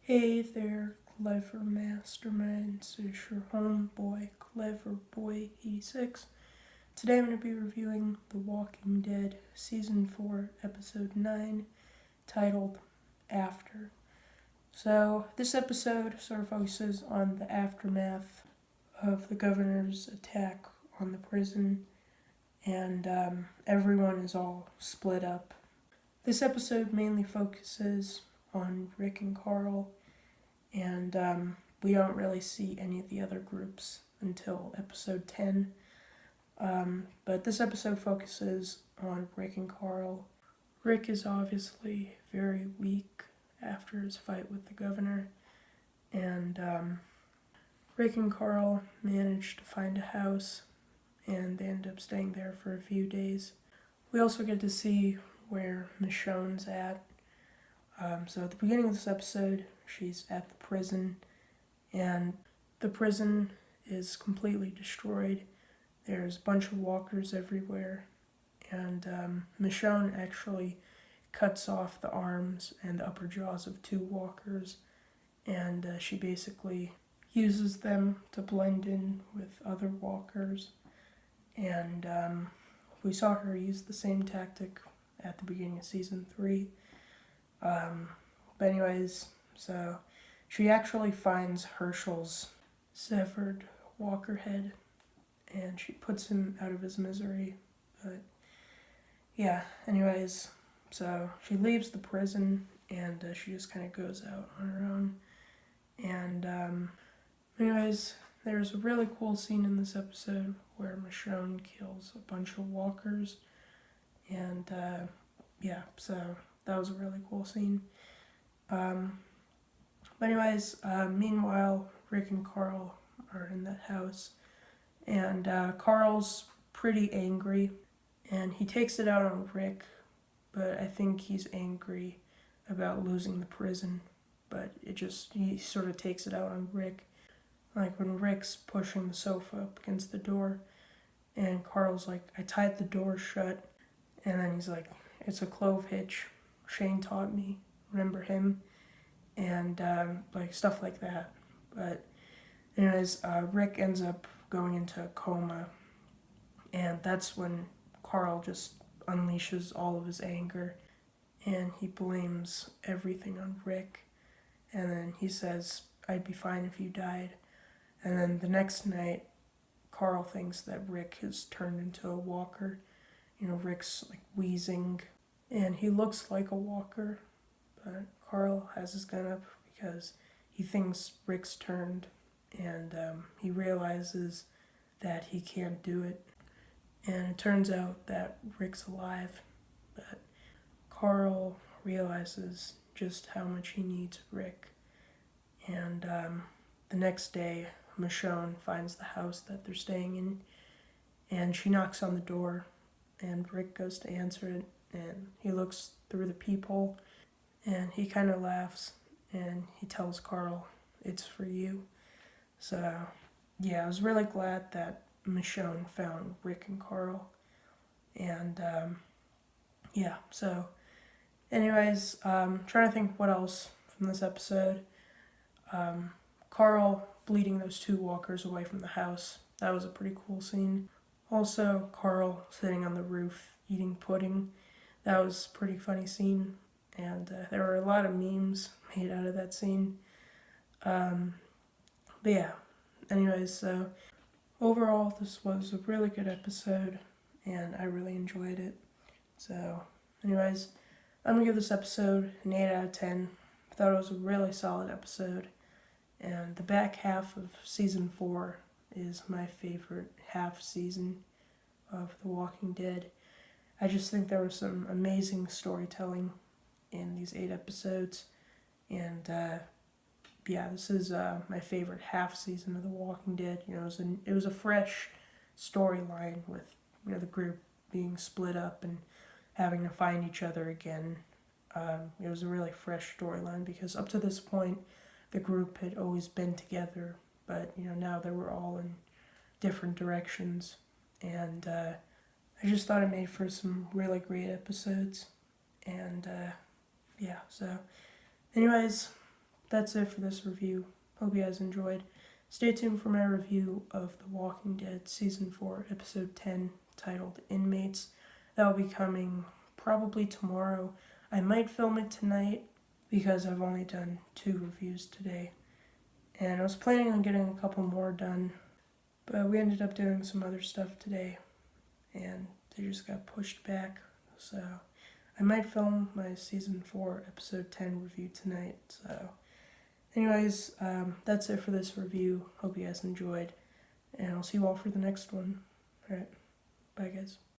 Hey there, clever masterminds. It's your homeboy, Clever Boy 86. Today I'm going to be reviewing The Walking Dead Season 4, Episode 9, titled After. So, this episode sort of focuses on the aftermath of the governor's attack on the prison, and everyone is all split up. This episode mainly focuses on Rick and Carl, and we don't really see any of the other groups until episode 10. But this episode focuses on Rick and Carl. Rick is obviously very weak after his fight with the governor, and Rick and Carl manage to find a house, and they end up staying there for a few days. We also get to see where Michonne's at. So at the beginning of this episode, she's at the prison, and the prison is completely destroyed. There's a bunch of walkers everywhere, and Michonne actually cuts off the arms and the upper jaws of 2 walkers, and she basically uses them to blend in with other walkers. And we saw her use the same tactic at the beginning of season 3. But anyways, so she actually finds Herschel's severed walker head, and she puts him out of his misery. But yeah, anyways, so she leaves the prison, and she just kind of goes out on her own. And anyways, there's a really cool scene in this episode where Michonne kills a bunch of walkers, and yeah, so that was a really cool scene. But anyways, meanwhile, Rick and Carl are in that house, and Carl's pretty angry, and he takes it out on Rick, but I think he's angry about losing the prison, but he sort of takes it out on Rick. Like when Rick's pushing the sofa up against the door, and Carl's like, I tied the door shut, and then he's like, it's a clove hitch, Shane taught me, remember him? And like stuff like that. But anyways, Rick ends up going into a coma, and that's when Carl just unleashes all of his anger, and he blames everything on Rick, and then he says, I'd be fine if you died. And then the next night, Carl thinks that Rick has turned into a walker. Rick's like wheezing, and he looks like a walker, but Carl has his gun up because he thinks Rick's turned, and he realizes that he can't do it. And it turns out that Rick's alive, but Carl realizes just how much he needs Rick. And the next day, Michonne finds the house that they're staying in, and she knocks on the door, and Rick goes to answer it, and he looks through the peephole, and he kind of laughs, and he tells Carl, it's for you. So, yeah, I was really glad that Michonne found Rick and Carl. And, yeah, so, anyways, trying to think what else from this episode. Carl bleeding those 2 walkers away from the house. That was a pretty cool scene. Also, Carl sitting on the roof eating pudding. That was a pretty funny scene. And there were a lot of memes made out of that scene. But yeah, anyways, so overall, this was a really good episode, and I really enjoyed it. So, anyways, I'm gonna give this episode an 8 out of 10. I thought it was a really solid episode, and the back half of season 4 is my favorite half season of The Walking Dead. I just think there was some amazing storytelling in these 8 episodes, and yeah, this is my favorite half season of The Walking Dead. It was a fresh storyline with the group being split up and having to find each other again. It was a really fresh storyline because up to this point, the group had always been together, but now they were all in different directions, and I just thought it made for some really great episodes. And yeah, so anyways, that's it for this review. Hope you guys enjoyed. Stay tuned for my review of The Walking Dead Season 4, Episode 10, titled Inmates. That will be coming probably tomorrow. I might film it tonight because I've only done 2 reviews today. And I was planning on getting a couple more done, but we ended up doing some other stuff today, and they just got pushed back. So I might film my Season 4, Episode 10 review tonight. So anyways, that's it for this review. Hope you guys enjoyed, and I'll see you all for the next one. Alright, bye guys.